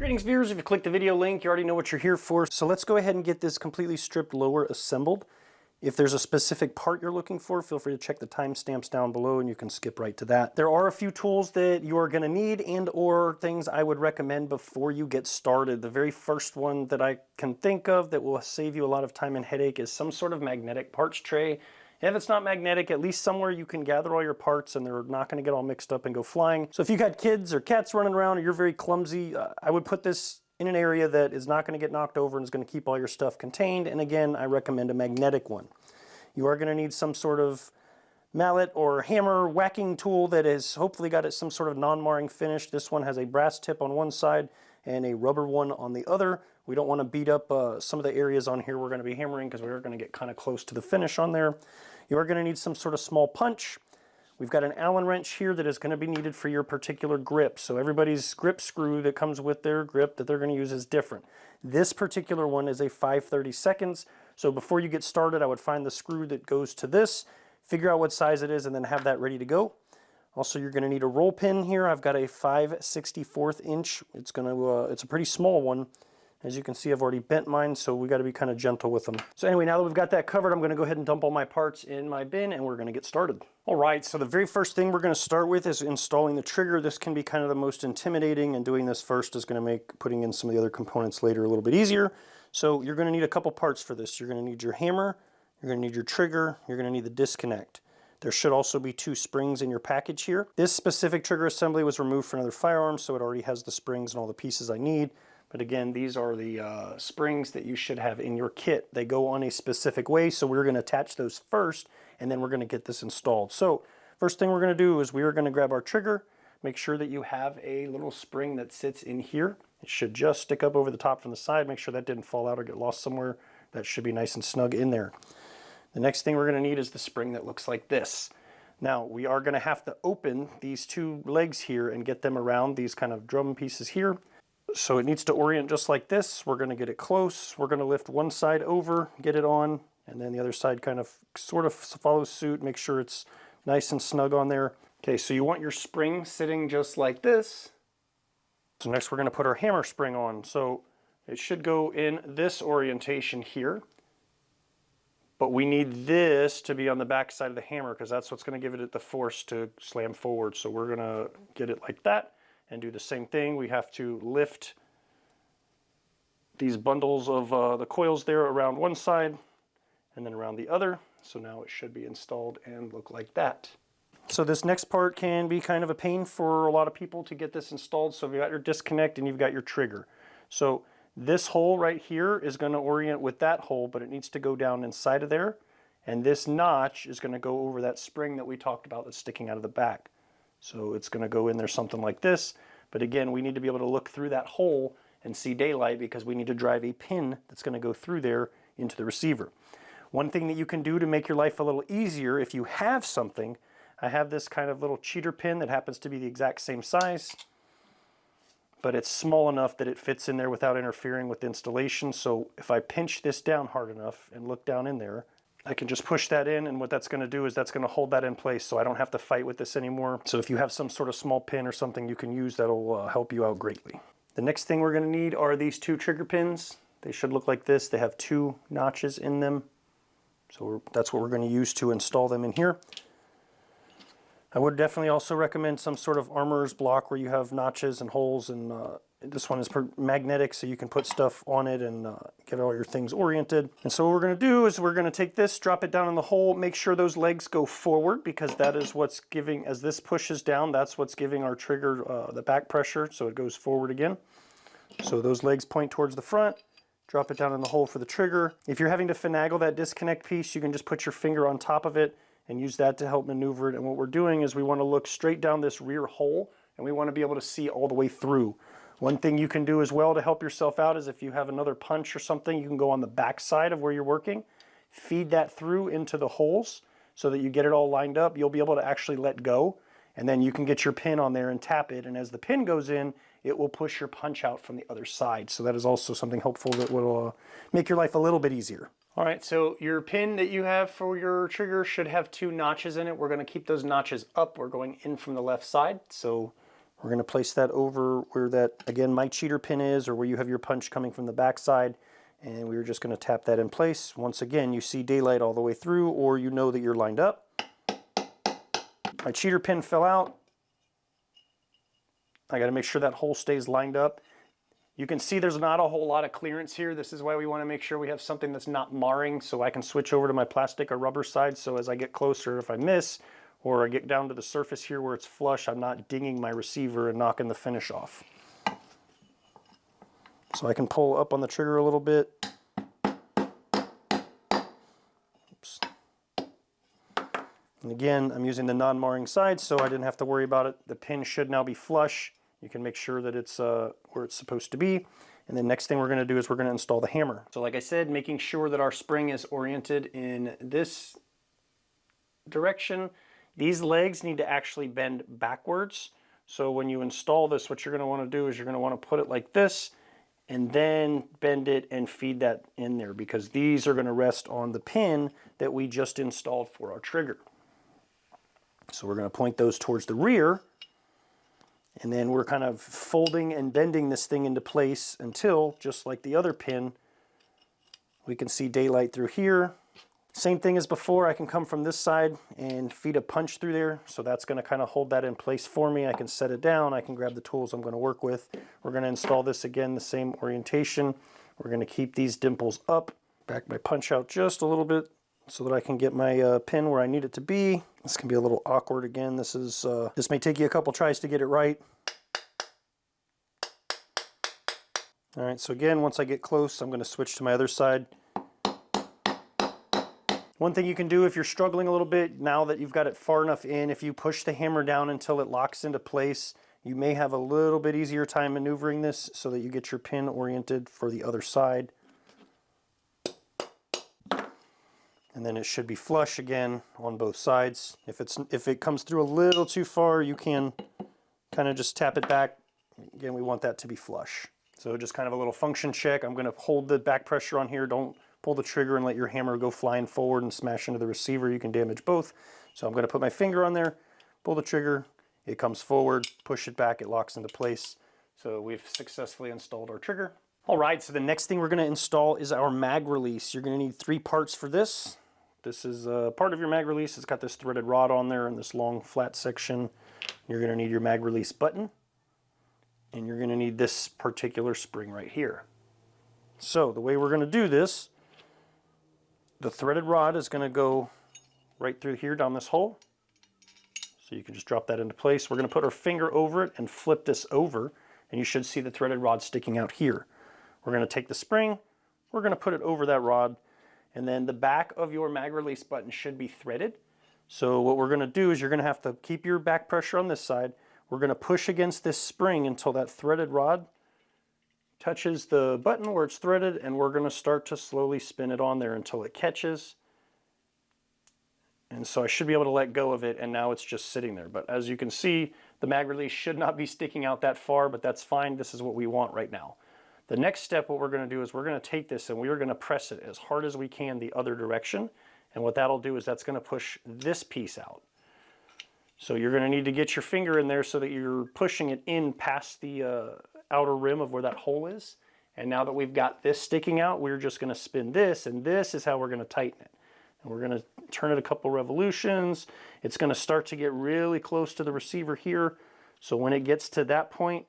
Greetings viewers, if you click the video link, you already know what you're here for. So let's go ahead and get this completely stripped lower assembled. If there's a specific part you're looking for, feel free to check the timestamps down below and you can skip right to that. There are a few tools that you are gonna need and or things I would recommend before you get started. The very first one that I can think of that will save you a lot of time and headache is some sort of magnetic parts tray. If it's not magnetic, at least somewhere you can gather all your parts and they're not going to get all mixed up and go flying. So if you've got kids or cats running around or you're very clumsy, I would put this in an area that is not going to get knocked over and is going to keep all your stuff contained. And again, I recommend a magnetic one. You are going to need some sort of mallet or hammer whacking tool that has hopefully got some sort of non-marring finish. This one has a brass tip on one side and a rubber one on the other. We don't want to beat up some of the areas on here we're going to be hammering because we're going to get kind of close to the finish on there. You are going to need some sort of small punch. We've got an Allen wrench here that is going to be needed for your particular grip. So everybody's grip screw that comes with their grip that they're going to use is different. This particular one is a 5/32. So before you get started, I would find the screw that goes to this, figure out what size it is, and then have that ready to go. Also, you're going to need a roll pin here. I've got a 5/64 inch. It's a pretty small one. As you can see, I've already bent mine, so we got to be kind of gentle with them. So anyway, now that we've got that covered, I'm going to go ahead and dump all my parts in my bin and we're going to get started. All right, so the very first thing we're going to start with is installing the trigger. This can be kind of the most intimidating, and doing this first is going to make putting in some of the other components later a little bit easier. So you're going to need a couple parts for this. You're going to need your hammer, you're going to need your trigger, you're going to need the disconnect. There should also be 2 springs in your package here. This specific trigger assembly was removed for another firearm, so it already has the springs and all the pieces I need. But again, these are the springs that you should have in your kit. They go on a specific way, so we're going to attach those first, and then we're going to get this installed. So first thing we're going to do is we are going to grab our trigger. Make sure that you have a little spring that sits in here. It should just stick up over the top from the side. Make sure that didn't fall out or get lost somewhere. That should be nice and snug in there. The next thing we're going to need is the spring that looks like this. Now, we are going to have to open these 2 legs here and get them around these kind of drum pieces here. So it needs to orient just like this. We're going to get it close. We're going to lift one side over, get it on, and then the other side kind of sort of follows suit. Make sure it's nice and snug on there. Okay, so you want your spring sitting just like this. So next we're going to put our hammer spring on. So it should go in this orientation here. But we need this to be on the back side of the hammer because that's what's going to give it the force to slam forward. So we're going to get it like that. And do the same thing. We have to lift these bundles of the coils there around one side and then around the other. So now it should be installed and look like that. So this next part can be kind of a pain for a lot of people to get this installed. So you've got your disconnect and you've got your trigger. So this hole right here is going to orient with that hole, but it needs to go down inside of there. And this notch is going to go over that spring that we talked about that's sticking out of the back. So it's going to go in there something like this. But again, we need to be able to look through that hole and see daylight because we need to drive a pin that's going to go through there into the receiver. One thing that you can do to make your life a little easier if you have something, I have this kind of little cheater pin that happens to be the exact same size, but it's small enough that it fits in there without interfering with the installation. So if I pinch this down hard enough and look down in there, I can just push that in, and what that's going to do is that's going to hold that in place so I don't have to fight with this anymore. So if you have some sort of small pin or something you can use, that'll help you out greatly. The next thing we're going to need are these 2 trigger pins. They should look like this. They have 2 notches in them. So that's what we're going to use to install them in here. I would definitely also recommend some sort of armorer's block where you have notches and holes, and this one is magnetic so you can put stuff on it and get all your things oriented. And so what we're going to do is we're going to take this, drop it down in the hole, make sure those legs go forward because that is what's giving, as this pushes down, that's what's giving our trigger the back pressure, so it goes forward again. So those legs point towards the front, drop it down in the hole for the trigger. If you're having to finagle that disconnect piece, you can just put your finger on top of it and use that to help maneuver it. And what we're doing is we want to look straight down this rear hole and we want to be able to see all the way through. One thing you can do as well to help yourself out is if you have another punch or something, you can go on the back side of where you're working, feed that through into the holes so that you get it all lined up. You'll be able to actually let go, and then you can get your pin on there and tap it, and as the pin goes in, it will push your punch out from the other side. So that is also something helpful that will make your life a little bit easier. All right, so your pin that you have for your trigger should have 2 notches in it. We're going to keep those notches up. We're going in from the left side, so We're going to place that over where that, again, my cheater pin is, or where you have your punch coming from the back side. And we're just going to tap that in place. Once again, you see daylight all the way through, or you know that you're lined up. My cheater pin fell out. I got to make sure that hole stays lined up. You can see there's not a whole lot of clearance here. This is why we want to make sure we have something that's not marring, so I can switch over to my plastic or rubber side, so as I get closer, if I miss or I get down to the surface here where it's flush, I'm not dinging my receiver and knocking the finish off. So I can pull up on the trigger a little bit. Oops. And again, I'm using the non-marring side, so I didn't have to worry about it. The pin should now be flush. You can make sure that it's where it's supposed to be. And the next thing we're going to do is we're going to install the hammer. So like I said, making sure that our spring is oriented in this direction. These legs need to actually bend backwards. So when you install this, what you're going to want to do is you're going to want to put it like this and then bend it and feed that in there, because these are going to rest on the pin that we just installed for our trigger. So we're going to point those towards the rear. And then we're kind of folding and bending this thing into place until, just like the other pin, we can see daylight through here. Same thing as before, I can come from this side and feed a punch through there. So that's going to kind of hold that in place for me. I can set it down. I can grab the tools I'm going to work with. We're going to install this again, the same orientation. We're going to keep these dimples up. Back my punch out just a little bit so that I can get my pin where I need it to be. This can be a little awkward again. This may take you a couple tries to get it right. All right, so again, once I get close, I'm going to switch to my other side. One thing you can do if you're struggling a little bit, now that you've got it far enough in, if you push the hammer down until it locks into place, you may have a little bit easier time maneuvering this so that you get your pin oriented for the other side. And then it should be flush again on both sides. If it comes through a little too far, you can kind of just tap it back. Again, we want that to be flush. So just kind of a little function check. I'm going to hold the back pressure on here. Don't pull the trigger and let your hammer go flying forward and smash into the receiver. You can damage both. So I'm going to put my finger on there, pull the trigger, it comes forward, push it back, it locks into place. So we've successfully installed our trigger. All right, so the next thing we're going to install is our mag release. You're going to need 3 parts for this. This is part of your mag release. It's got this threaded rod on there and this long flat section. You're going to need your mag release button. And you're going to need this particular spring right here. So the way we're going to do this, the threaded rod is going to go right through here down this hole. So you can just drop that into place. We're going to put our finger over it and flip this over, and you should see the threaded rod sticking out here. We're going to take the spring, we're going to put it over that rod, and then the back of your mag release button should be threaded. So what we're going to do is you're going to have to keep your back pressure on this side. We're going to push against this spring until that threaded rod touches the button where it's threaded, and we're going to start to slowly spin it on there until it catches. And so I should be able to let go of it, and now it's just sitting there. But as you can see, the mag release should not be sticking out that far, but that's fine. This is what we want right now. The next step, what we're going to do is we're going to take this and we're going to press it as hard as we can the other direction. And what that'll do is that's going to push this piece out. So you're going to need to get your finger in there so that you're pushing it in past the outer rim of where that hole is. And now that we've got this sticking out, we're just going to spin this, and this is how we're going to tighten it. And we're going to turn it a couple revolutions. It's going to start to get really close to the receiver here. So when it gets to that point,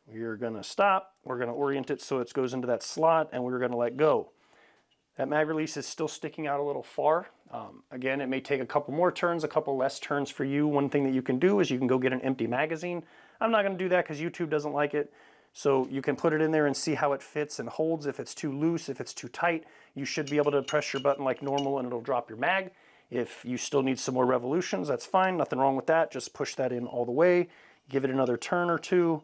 we're going to stop. We're going to orient it so it goes into that slot, and we're going to let go. That mag release is still sticking out a little far. Again, it may take a couple more turns, a couple less turns for you. One thing that you can do is you can go get an empty magazine. I'm not going to do that because YouTube doesn't like it. So you can put it in there and see how it fits and holds. If it's too loose, if it's too tight, you should be able to press your button like normal and it'll drop your mag. If you still need some more revolutions, that's fine. Nothing wrong with that. Just push that in all the way. Give it another turn or two.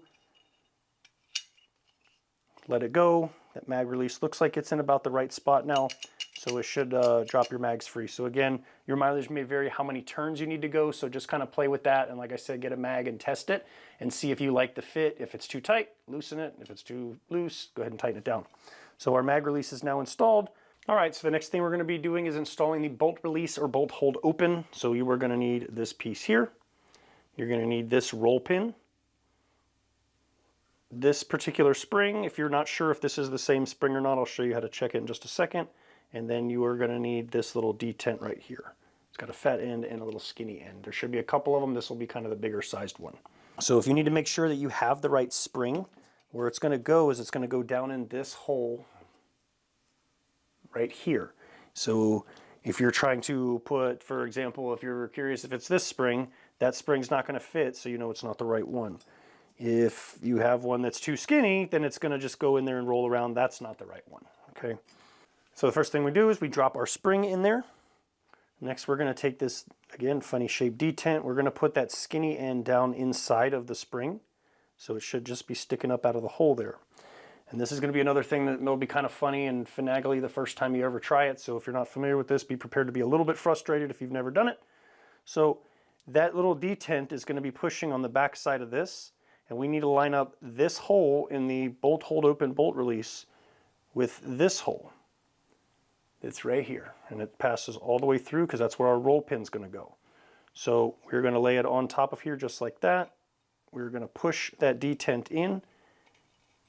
Let it go. That mag release looks like it's in about the right spot now, so it should drop your mags free. So again, your mileage may vary how many turns you need to go, so just kind of play with that, and like I said, get a mag and test it and see if you like the fit. If it's too tight, loosen it. If it's too loose, go ahead and tighten it down. So our mag release is now installed. All right, so the next thing we're going to be doing is installing the bolt release or bolt hold open. So you are going to need this piece here. You're going to need this roll pin. this particular spring. If you're not sure if this is the same spring or not, I'll show you how to check it in just a second. And then you are going to need this little detent right here. It's got a fat end and a little skinny end. There should be a couple of them. This will be kind of the bigger sized one. So if you need to make sure that you have the right spring, where it's going to go is it's going to go down in this hole right here. So if you're trying to put, for example, if you're curious if it's this spring, that spring's not going to fit, so you know it's not the right one. If you have one that's too skinny, then it's going to just go in there and roll around. That's not the right one, okay? So the first thing we do is we drop our spring in there. Next, we're going to take this, again, funny shaped detent. We're going to put that skinny end down inside of the spring. So it should just be sticking up out of the hole there. And this is going to be another thing that will be kind of funny and finagly the first time you ever try it. So if you're not familiar with this, be prepared to be a little bit frustrated if you've never done it. So that little detent is going to be pushing on the back side of this. And we need to line up this hole in the bolt hold open bolt release with this hole. It's right here, and it passes all the way through because that's where our roll pin's going to go. So we're going to lay it on top of here just like that. We're going to push that detent in,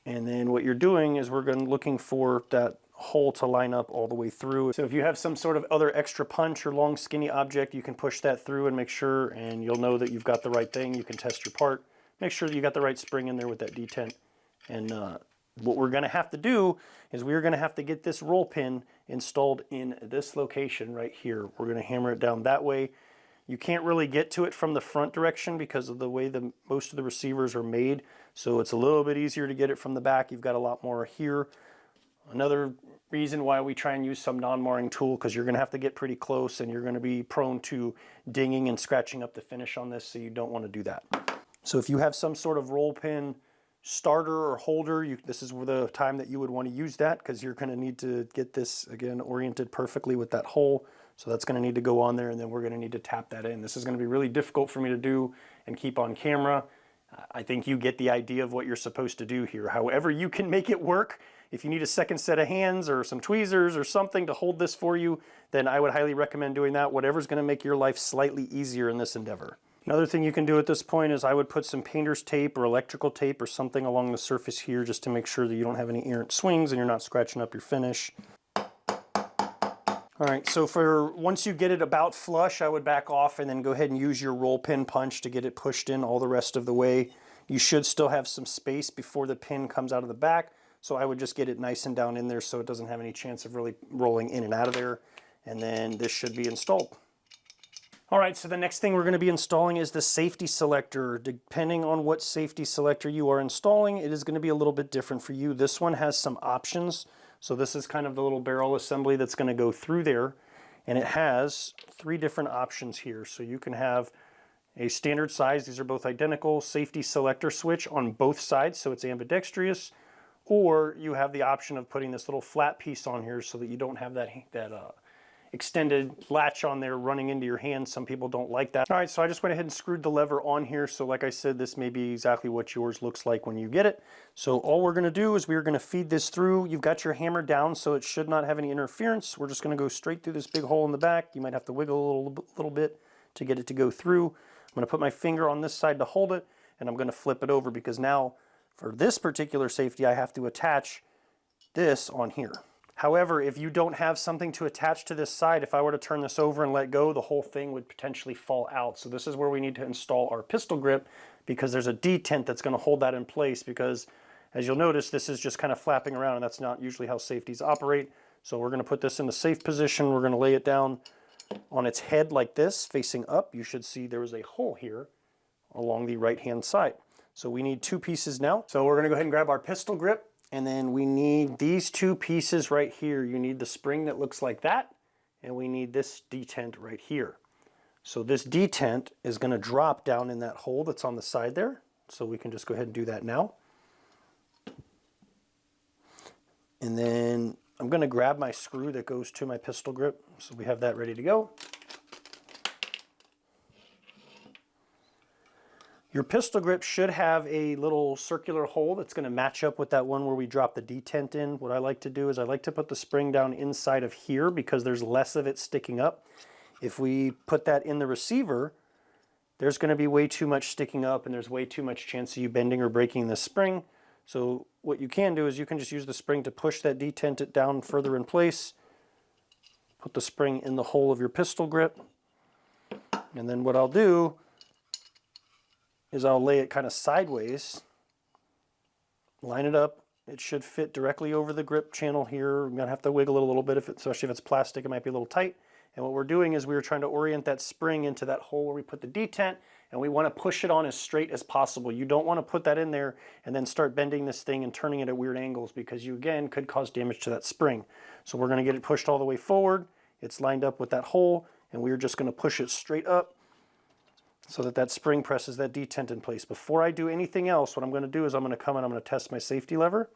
and then what you're doing is we're going to looking for that hole to line up all the way through. So if you have some sort of other extra punch or long skinny object, you can push that through and make sure, and you'll know that you've got the right thing. You can test your part. Make sure that you got the right spring in there with that detent. And what we're going to have to do is we're going to have to get this roll pin installed in this location right here. We're going to hammer it down that way. You can't really get to it from the front direction because of the way most of the receivers are made. So it's a little bit easier to get it from the back. You've got a lot more here. Another reason why we try and use some non-marring tool, because you're going to have to get pretty close and you're going to be prone to dinging and scratching up the finish on this, so you don't want to do that. So if you have some sort of roll pin starter or holder, this is the time that you would want to use that, because you're going to need to get this, again, oriented perfectly with that hole. So that's going to need to go on there, and then we're going to need to tap that in. This is going to be really difficult for me to do and keep on camera. I think you get the idea of what you're supposed to do here. However you can make it work, if you need a second set of hands or some tweezers or something to hold this for you, then I would highly recommend doing that. Whatever's going to make your life slightly easier in this endeavor. Another thing you can do at this point is I would put some painter's tape or electrical tape or something along the surface here just to make sure that you don't have any errant swings and you're not scratching up your finish. All right, so once you get it about flush, I would back off and then go ahead and use your roll pin punch to get it pushed in all the rest of the way. You should still have some space before the pin comes out of the back, so I would just get it nice and down in there so it doesn't have any chance of really rolling in and out of there, and then this should be installed. All right, so the next thing we're going to be installing is the safety selector. Depending on what safety selector you are installing, it is going to be a little bit different for you. This one has some options. So this is kind of the little barrel assembly that's going to go through there. And it has 3 different options here. So you can have a standard size, these are both identical, safety selector switch on both sides, so it's ambidextrous. Or you have the option of putting this little flat piece on here so that you don't have that extended latch on there running into your hand. Some people don't like that. All right, so I just went ahead and screwed the lever on here. So like I said, this may be exactly what yours looks like when you get it. So all we're gonna do is we're gonna feed this through. You've got your hammer down, so it should not have any interference. We're just gonna go straight through this big hole in the back. You might have to wiggle a little bit to get it to go through. I'm gonna put my finger on this side to hold it, and I'm gonna flip it over because now for this particular safety, I have to attach this on here. However, if you don't have something to attach to this side, if I were to turn this over and let go, the whole thing would potentially fall out. So this is where we need to install our pistol grip, because there's a detent that's going to hold that in place, because as you'll notice, this is just kind of flapping around, and that's not usually how safeties operate. So we're going to put this in the safe position. We're going to lay it down on its head like this, facing up. You should see there is a hole here along the right-hand side. So we need 2 pieces now. So we're going to go ahead and grab our pistol grip. And then we need these 2 pieces right here. You need the spring that looks like that, and we need this detent right here. So this detent is going to drop down in that hole that's on the side there. So we can just go ahead and do that now. And then I'm going to grab my screw that goes to my pistol grip. So we have that ready to go. Your pistol grip should have a little circular hole that's going to match up with that one where we drop the detent in. What I like to do is I like to put the spring down inside of here because there's less of it sticking up. If we put that in the receiver, there's going to be way too much sticking up and there's way too much chance of you bending or breaking the spring. So what you can do is you can just use the spring to push that detent down further in place. Put the spring in the hole of your pistol grip. And then what I'll do is I'll lay it kind of sideways, line it up. It should fit directly over the grip channel here. I'm gonna have to wiggle it a little bit, especially if it's plastic, it might be a little tight. And what we're doing is we're trying to orient that spring into that hole where we put the detent, and we want to push it on as straight as possible. You don't want to put that in there and then start bending this thing and turning it at weird angles, because you, again, could cause damage to that spring. So we're going to get it pushed all the way forward. It's lined up with that hole, and we're just going to push it straight up so that that spring presses that detent in place. Before I do anything else, what I'm going to do is I'm going to come and I'm going to test my safety lever.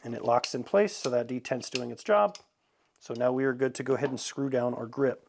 And it locks in place, so that detent's doing its job. So now we are good to go ahead and screw down our grip.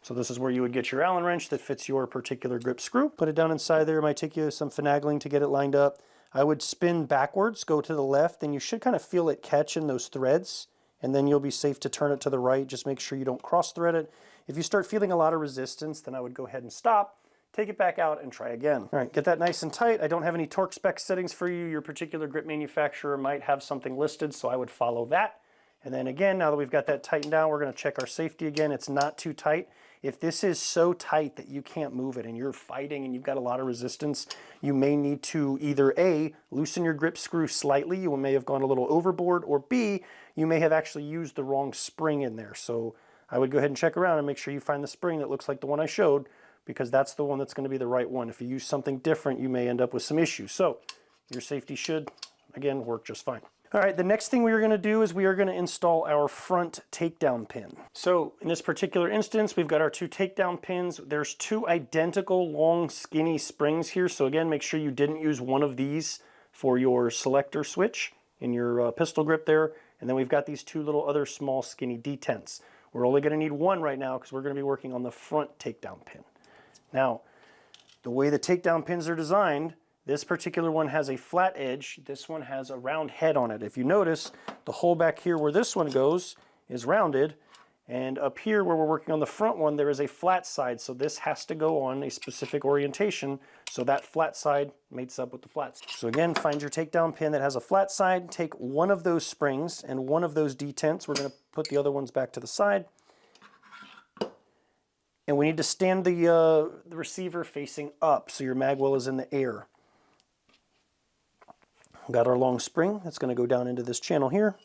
So this is where you would get your Allen wrench that fits your particular grip screw. Put it down inside there. It might take you some finagling to get it lined up. I would spin backwards, go to the left, and you should kind of feel it catch in those threads, and then you'll be safe to turn it to the right. Just make sure you don't cross thread it. If you start feeling a lot of resistance, then I would go ahead and stop, take it back out, and try again. All right, get that nice and tight. I don't have any torque spec settings for you. Your particular grip manufacturer might have something listed, so I would follow that. And then again, now that we've got that tightened down, we're going to check our safety again. It's not too tight. If this is so tight that you can't move it and you're fighting and you've got a lot of resistance, you may need to either A, loosen your grip screw slightly, you may have gone a little overboard, or B, you may have actually used the wrong spring in there. So I would go ahead and check around and make sure you find the spring that looks like the one I showed, because that's the one that's going to be the right one. If you use something different, you may end up with some issues. So your safety should, again, work just fine. All right, the next thing we are going to do is we are going to install our front takedown pin. So in this particular instance, we've got our two takedown pins. There's two identical long skinny springs here. So again, make sure you didn't use one of these for your selector switch in your pistol grip there. And then we've got these two little other small skinny detents. We're only going to need one right now because we're going to be working on the front takedown pin. Now, the way the takedown pins are designed, this particular one has a flat edge. This one has a round head on it. If you notice, the hole back here where this one goes is rounded, and up here where we're working on the front one, there is a flat side. So this has to go on a specific orientation, so that flat side mates up with the flat side. So again, find your takedown pin that has a flat side. Take one of those springs and one of those detents. We're going to put the other ones back to the side. And we need to stand the receiver facing up so your magwell is in the air. We've got our long spring that's going to go down into this channel here.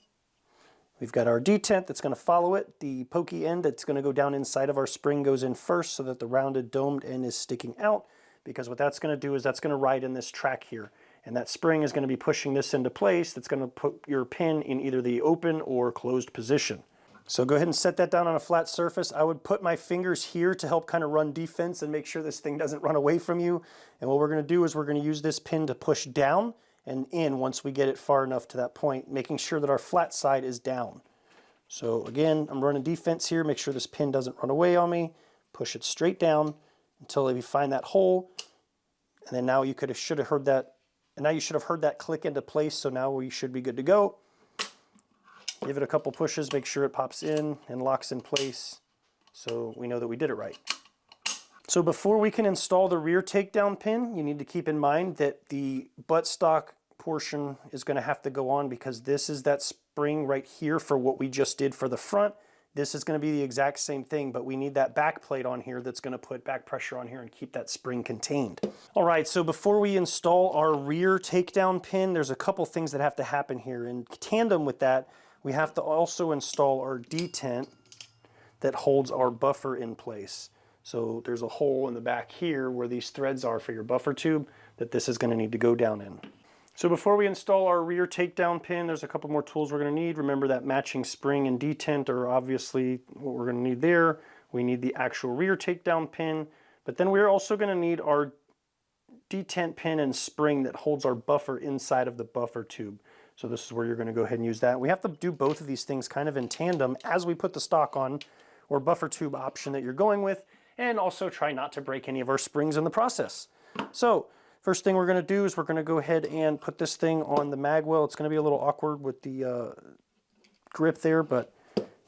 We've got our detent that's going to follow it. The pokey end that's going to go down inside of our spring goes in first so that the rounded domed end is sticking out, because what that's going to do is that's going to ride in this track here. And that spring is going to be pushing this into place. That's going to put your pin in either the open or closed position. So go ahead and set that down on a flat surface. I would put my fingers here to help kind of run defense and make sure this thing doesn't run away from you. And what we're going to do is we're going to use this pin to push down and in once we get it far enough to that point, making sure that our flat side is down. So again, I'm running defense here. Make sure this pin doesn't run away on me. Push it straight down until you find that hole. And then now you should have heard that. And now you should have heard that click into place. So now we should be good to go. Give it a couple pushes, make sure it pops in and locks in place so we know that we did it right. So before we can install the rear takedown pin, you need to keep in mind that the buttstock portion is going to have to go on, because this is that spring right here for what we just did for the front. This is going to be the exact same thing, but we need that back plate on here that's going to put back pressure on here and keep that spring contained. All right, so before we install our rear takedown pin, there's a couple things that have to happen here. In tandem with that, we have to also install our detent that holds our buffer in place. So there's a hole in the back here where these threads are for your buffer tube that this is going to need to go down in. So before we install our rear takedown pin, there's a couple more tools we're going to need. Remember that matching spring and detent are obviously what we're going to need there. We need the actual rear takedown pin, but then we're also going to need our detent pin and spring that holds our buffer inside of the buffer tube. So this is where you're going to go ahead and use that. We have to do both of these things kind of in tandem as we put the stock on, or buffer tube option that you're going with, and also try not to break any of our springs in the process. So first thing we're going to do is we're going to go ahead and put this thing on the magwell. It's going to be a little awkward with the grip there, but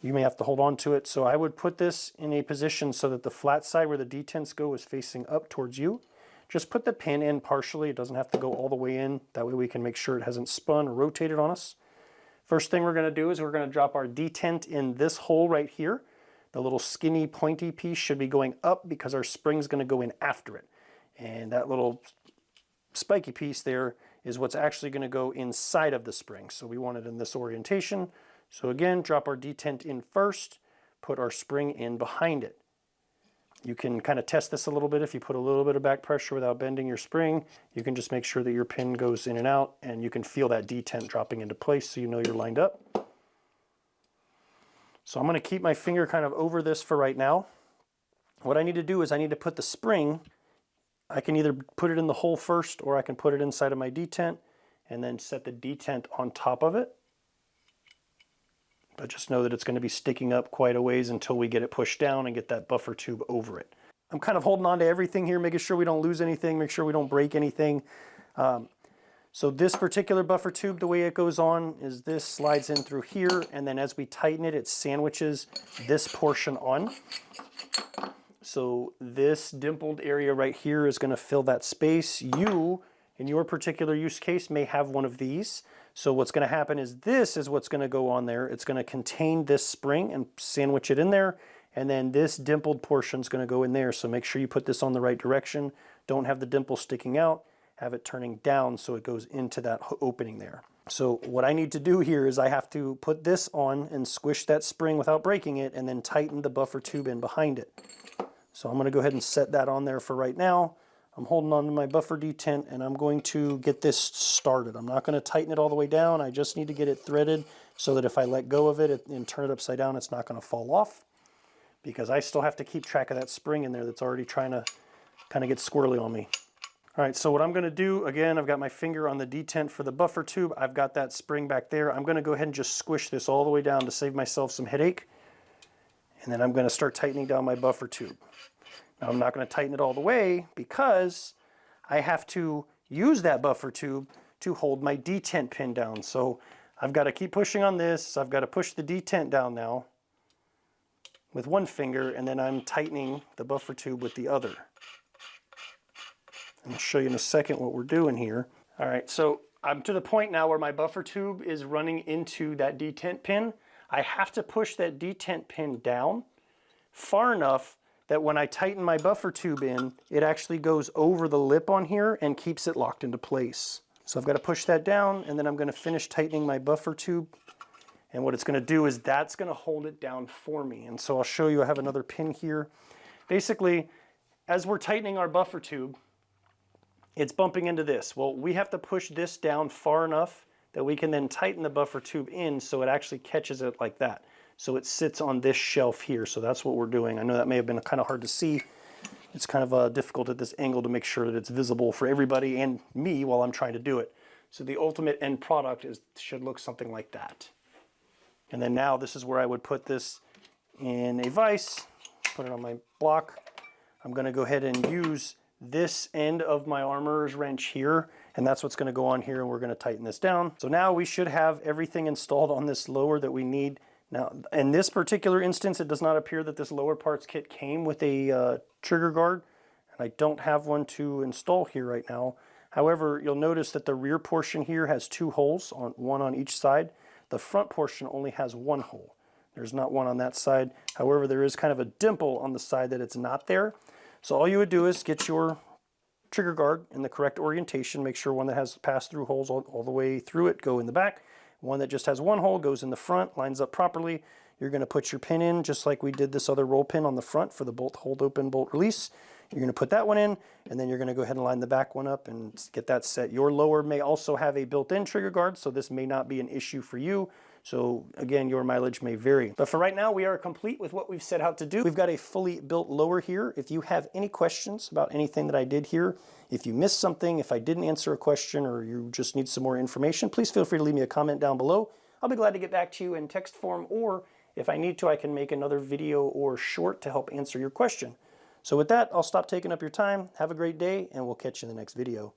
you may have to hold on to it. So I would put this in a position so that the flat side where the detents go is facing up towards you. just put the pin in partially. It doesn't have to go all the way in. That way we can make sure it hasn't spun or rotated on us. First thing we're going to do is we're going to drop our detent in this hole right here. The little skinny pointy piece should be going up because our spring's going to go in after it. And that little spiky piece there is what's actually going to go inside of the spring. So we want it in this orientation. So again, drop our detent in first, put our spring in behind it. You can kind of test this a little bit. If you put a little bit of back pressure without bending your spring, you can just make sure that your pin goes in and out, and you can feel that detent dropping into place so you know you're lined up. So I'm going to keep my finger kind of over this for right now. What I need to do is I need to put the spring, I can either put it in the hole first or I can put it inside of my detent and then set the detent on top of it. But just know that it's going to be sticking up quite a ways until we get it pushed down and get that buffer tube over it. I'm kind of holding on to everything here, making sure we don't lose anything, make sure we don't break anything. So this particular buffer tube, the way it goes on is this slides in through here, and then as we tighten it, it sandwiches this portion on. So this dimpled area right here is going to fill that space. You, in your particular use case, may have one of these. So what's going to happen is this is what's going to go on there. It's going to contain this spring and sandwich it in there. And then this dimpled portion is going to go in there. So make sure you put this on the right direction. Don't have the dimple sticking out. Have it turning down so it goes into that opening there. So what I need to do here is I have to put this on and squish that spring without breaking it and then tighten the buffer tube in behind it. So I'm going to go ahead and set that on there for right now. I'm holding on to my buffer detent and I'm going to get this started. I'm not going to tighten it all the way down. I just need to get it threaded so that if I let go of it and turn it upside down, it's not going to fall off, because I still have to keep track of that spring in there that's already trying to kind of get squirrely on me. All right, so what I'm going to do, again, I've got my finger on the detent for the buffer tube. I've got that spring back there. I'm going to go ahead and just squish this all the way down to save myself some headache. And then I'm going to start tightening down my buffer tube. Now I'm not going to tighten it all the way because I have to use that buffer tube to hold my detent pin down. So I've got to keep pushing on this. I've got to push the detent down now with one finger, and then I'm tightening the buffer tube with the other. And I'll show you in a second what we're doing here. All right, so I'm to the point now where my buffer tube is running into that detent pin. I have to push that detent pin down far enough that when I tighten my buffer tube in, it actually goes over the lip on here and keeps it locked into place. So I've got to push that down, and then I'm going to finish tightening my buffer tube. And what it's going to do is that's going to hold it down for me. And so I'll show you, I have another pin here. Basically, as we're tightening our buffer tube, it's bumping into this. Well, we have to push this down far enough that we can then tighten the buffer tube in so it actually catches it like that. So it sits on this shelf here. So that's what we're doing. I know that may have been kind of hard to see. It's kind of difficult at this angle to make sure that it's visible for everybody and me while I'm trying to do it. So the ultimate end product should look something like that. And then now this is where I would put this in a vise, put it on my block. I'm going to go ahead and use this end of my armorer's wrench here, and that's what's going to go on here, and we're going to tighten this down. So now we should have everything installed on this lower that we need. Now, in this particular instance, it does not appear that this lower parts kit came with a trigger guard, and I don't have one to install here right now. However, you'll notice that the rear portion here has two holes, one on each side. The front portion only has one hole. There's not one on that side. However, there is kind of a dimple on the side that it's not there. So all you would do is get your trigger guard in the correct orientation. Make sure one that has pass-through holes all the way through it go in the back. One that just has one hole goes in the front, lines up properly. You're going to put your pin in just like we did this other roll pin on the front for the bolt hold open, bolt release. You're going to put that one in, and then you're going to go ahead and line the back one up and get that set. Your lower may also have a built-in trigger guard, so this may not be an issue for you. So again, your mileage may vary. But for right now, we are complete with what we've set out to do. We've got a fully built lower here. If you have any questions about anything that I did here, if you missed something, if I didn't answer a question, or you just need some more information, please feel free to leave me a comment down below. I'll be glad to get back to you in text form, or if I need to, I can make another video or short to help answer your question. So with that, I'll stop taking up your time. Have a great day, and we'll catch you in the next video.